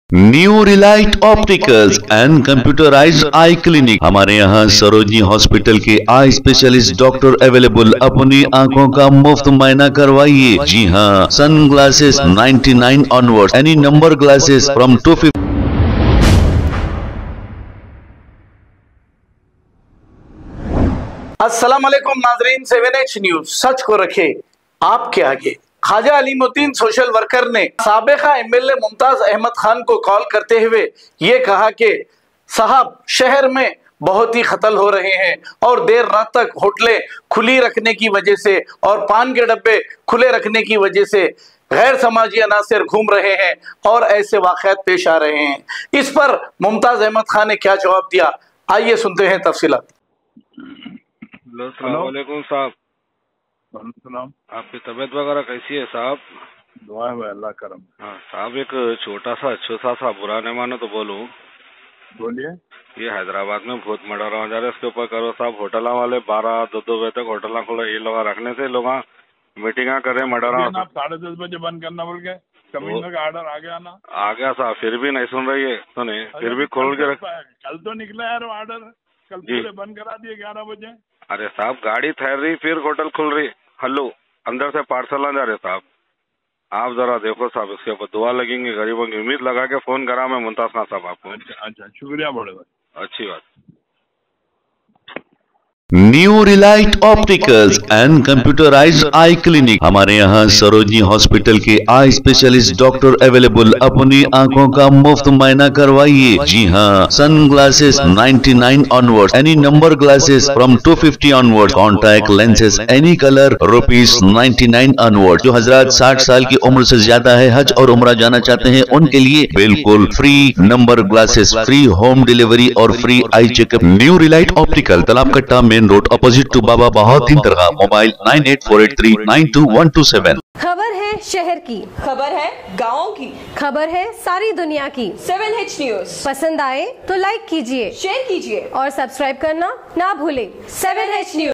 New Relight opticals and computerised I clinic. हमारे यहाँ Sarojini hospital के आई स्पेशलिस्ट डॉक्टर अवेलेबल। अपनी आंखों का मुफ्त मायना करवाइए। जी हाँ, sun glasses 99 onward, any number glasses from 250। अस्सलाम वालेकुम नाजरीन, 7H न्यूज सच को रखे आपके आगे। ख्वाजा अलीमुद्दीन सोशल वर्कर ने साबिका एमएलए मुमताज अहमद खान को कॉल करते हुए ये कहा कि साहब, शहर में बहुत ही कत्ल हो रहे हैं और देर रात तक होटलें खुली रखने की वजह से और पान के डब्बे खुले रखने की वजह से गैर समाजी अनासिर घूम रहे हैं और ऐसे वाक़यात पेश आ रहे हैं। इस पर मुमताज अहमद खान ने क्या जवाब दिया, आइए सुनते हैं तफसीलात। अस्सलाम वालेकुम साहब। आपकी तबीयत वगैरह कैसी है साहब? दुआ है अल्लाह करम। हाँ साहब, एक छोटा सा बुरा नहीं मानो तो बोलूं। बोलिए। ये हैदराबाद में बहुत मर्डर हो जा रहा है, इसके ऊपर करो साहब। होटल वाले 12-2 बजे तक होटल खोले, ये लोग रखने से लोग मीटिंग करे मर्डर। 10:30 बजे बंद करना बोल के कमिश्नर का ऑर्डर आ गया ना? आ गया साहब, फिर भी नहीं सुन रही है। सुने फिर भी खोल के रख। कल तो निकला यार ऑर्डर, कल पूरे बंद करा दिए 11 बजे। अरे साहब, गाड़ी ठहर रही, फिर होटल खुल रही। हल्लो, अंदर से पार्सल आ जा रहे साहब। आप जरा देखो साहब, इसके ऊपर दुआ लगेंगे गरीबों की। उम्मीद लगा के फोन करा मैं मुमताज खान साहब आपको। अच्छा, शुक्रिया बड़े भाई, अच्छी बात। New Relight opticals and computerised I clinic. हमारे यहाँ सरोजनी हॉस्पिटल के आई स्पेशलिस्ट डॉक्टर अवेलेबल। अपनी आंखों का मुफ्त मायना करवाइए। जी हाँ, sun glasses 99 onward, any number glasses from 250 onward, contact lenses any colour ₹99 onward. जो हजरात 60 साल की उम्र से ज्यादा है, हज और उम्रा जाना चाहते हैं, उनके लिए बिल्कुल free number glasses, free home delivery और free eye checkup. New relight optical, Talab Katta, main road, opposite to Baba Bahauddin dargah. Mobile 9848392127। खबर है शहर की, खबर है गाँव की, खबर है सारी दुनिया की। 7H न्यूज पसंद आए तो लाइक कीजिए, शेयर कीजिए और सब्सक्राइब करना ना भूले। 7H news.